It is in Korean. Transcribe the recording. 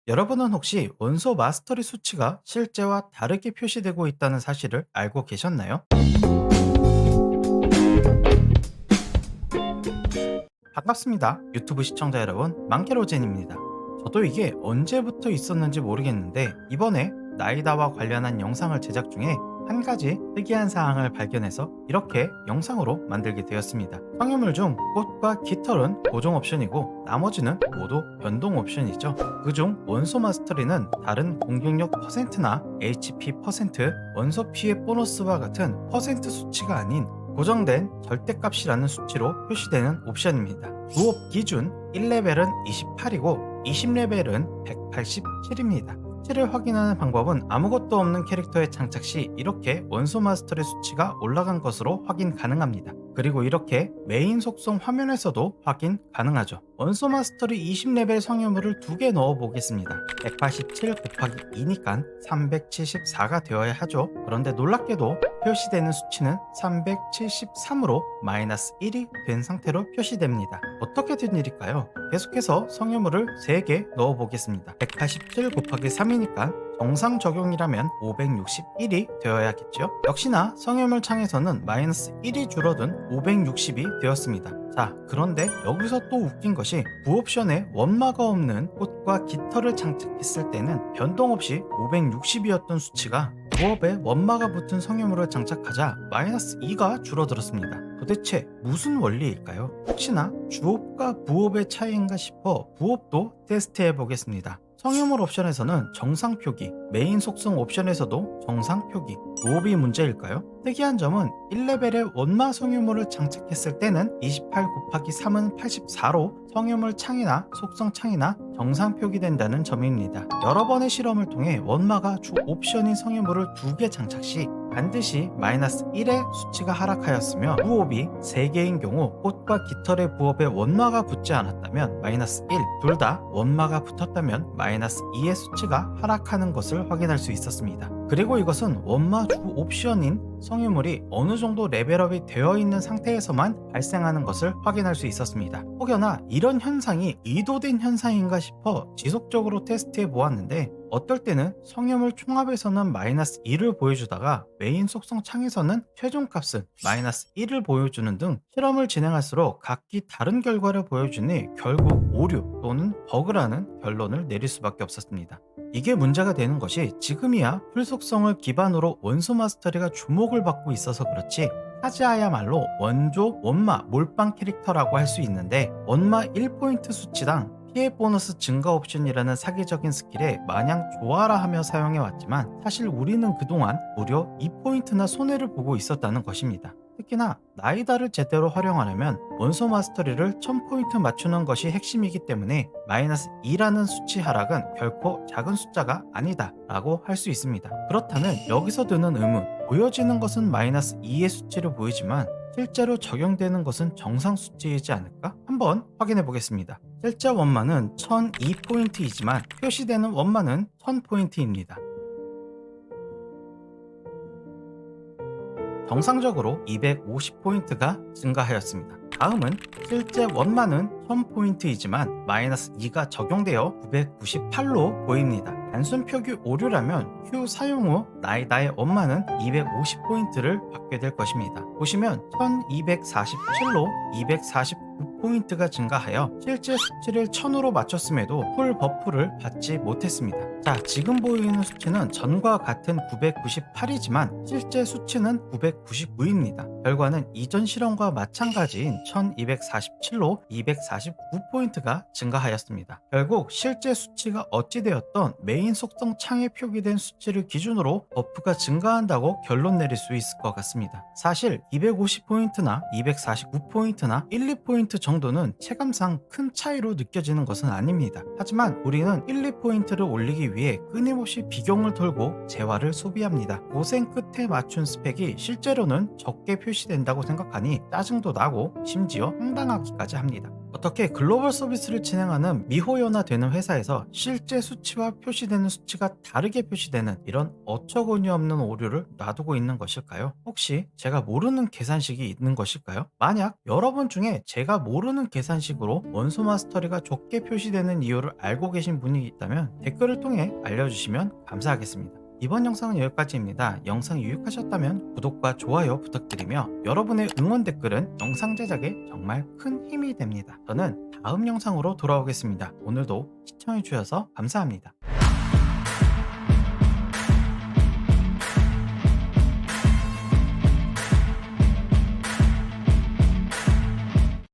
여러분은 혹시 원소 마스터리 수치가 실제와 다르게 표시되고 있다는 사실을 알고 계셨나요? 반갑습니다. 유튜브 시청자 여러분, 망케로젠입니다. 저도 이게 언제부터 있었는지 모르겠는데 이번에 나이다와 관련한 영상을 제작 중에 한 가지 특이한 사항을 발견해서 이렇게 영상으로 만들게 되었습니다. 성유물 중 꽃과 깃털은 고정 옵션이고 나머지는 모두 변동 옵션이죠. 그중 원소 마스터리는 다른 공격력 퍼센트나 HP 퍼센트, 원소 피해 보너스와 같은 퍼센트 수치가 아닌 고정된 절대값이라는 수치로 표시되는 옵션입니다. 부업 기준 1레벨은 28이고 20레벨은 187입니다. 수치를 확인하는 방법은 아무것도 없는 캐릭터의 장착 시 이렇게 원소 마스터의 수치가 올라간 것으로 확인 가능합니다. 그리고 이렇게 메인 속성 화면에서도 확인 가능하죠. 원소 마스터리 20레벨 성유물을 2개 넣어 보겠습니다. 187 곱하기 2니까 374가 되어야 하죠. 그런데 놀랍게도 표시되는 수치는 373으로 마이너스 1이 된 상태로 표시됩니다. 어떻게 된 일일까요? 계속해서 성유물을 3개 넣어 보겠습니다. 187 곱하기 3이니까 정상 적용이라면 561이 되어야겠죠? 역시나 성유물 창에서는 마이너스 1이 줄어든 560이 되었습니다. 자, 그런데 여기서 또 웃긴 것이 부옵션에 원마가 없는 꽃과 깃털을 장착했을 때는 변동 없이 560이었던 수치가 부업에 원마가 붙은 성유물을 장착하자 마이너스 2가 줄어들었습니다. 도대체 무슨 원리일까요? 혹시나 주옵과 부옵의 차이인가 싶어 부옵도 테스트해 보겠습니다. 성유물 옵션에서는 정상 표기, 메인 속성 옵션에서도 정상 표기, 부옵이 문제일까요? 특이한 점은 1레벨에 원마 성유물을 장착했을 때는 28 곱하기 3은 84로 성유물 창이나 속성 창이나 정상 표기된다는 점입니다. 여러 번의 실험을 통해 원마가 주 옵션인 성유물을 2개 장착 시 반드시 마이너스 1의 수치가 하락하였으며 부업이 3개인 경우 꽃과 깃털의 부업에 원마가 붙지 않았다면 마이너스 1, 둘 다 원마가 붙었다면 마이너스 2의 수치가 하락하는 것을 확인할 수 있었습니다. 그리고 이것은 원마 주 옵션인 성유물이 어느 정도 레벨업이 되어 있는 상태에서만 발생하는 것을 확인할 수 있었습니다. 혹여나 이런 현상이 의도된 현상인가 싶어 지속적으로 테스트해 보았는데 어떨 때는 성유물 총합에서는 마이너스 2를 보여주다가 메인 속성 창에서는 최종값은 마이너스 1을 보여주는 등 실험을 진행할수록 각기 다른 결과를 보여주니 결국 오류 또는 버그라는 결론을 내릴 수밖에 없었습니다. 이게 문제가 되는 것이 지금이야 풀속성을 기반으로 원소 마스터리가 주목을 받고 있어서 그렇지 타지아야말로 원조 원마 몰빵 캐릭터라고 할 수 있는데 원마 1포인트 수치당 피해 보너스 증가 옵션이라는 사기적인 스킬에 마냥 좋아라 하며 사용해왔지만 사실 우리는 그동안 무려 2포인트나 손해를 보고 있었다는 것입니다. 특히나 나이다를 제대로 활용하려면 원소 마스터리를 1000포인트 맞추는 것이 핵심이기 때문에 마이너스 2라는 수치 하락은 결코 작은 숫자가 아니다 라고 할 수 있습니다. 그렇다면 여기서 드는 의문, 보여지는 것은 마이너스 2의 수치를 보이지만 실제로 적용되는 것은 정상 수치이지 않을까? 한번 확인해 보겠습니다. 실제 원마는 1002포인트이지만 표시되는 원마는 1000포인트입니다. 정상적으로 250포인트가 증가하였습니다. 다음은 실제 원마는 1000포인트이지만 마이너스 2가 적용되어 998로 보입니다. 단순 표기 오류라면 Q 사용 후 나이다의 원마는 250포인트를 받게 될 것입니다. 보시면 1247로 249포인트가 증가하여 실제 수치를 1000으로 맞췄음에도 풀 버프를 받지 못했습니다. 자, 지금 보이는 수치는 전과 같은 998이지만 실제 수치는 999입니다. 결과는 이전 실험과 마찬가지인 1247로 249포인트가 증가하였습니다. 결국 실제 수치가 어찌되었던 메인 속성 창에 표기된 수치를 기준으로 버프가 증가한다고 결론 내릴 수 있을 것 같습니다. 사실 250포인트나 249포인트나 1, 2포인트 정도는 체감상 큰 차이로 느껴지는 것은 아닙니다. 하지만 우리는 1, 2포인트를 올리기 위해 끊임없이 비경을 돌고 재화를 소비합니다. 고생 끝에 맞춘 스펙이 실제로는 적게 표시된다고 생각하니 짜증도 나고 심지어 황당하기까지 합니다. 어떻게 글로벌 서비스를 진행하는 미호연화되는 회사에서 실제 수치와 표시되는 수치가 다르게 표시되는 이런 어처구니 없는 오류를 놔두고 있는 것일까요? 혹시 제가 모르는 계산식이 있는 것일까요? 만약 여러분 중에 제가 모르는 계산식으로 원소 마스터리가 좁게 표시되는 이유를 알고 계신 분이 있다면 댓글을 통해 알려주시면 감사하겠습니다. 이번 영상은 여기까지입니다. 영상이 유익하셨다면 구독과 좋아요 부탁드리며 여러분의 응원 댓글은 영상 제작에 정말 큰 힘이 됩니다. 저는 다음 영상으로 돌아오겠습니다. 오늘도 시청해주셔서 감사합니다.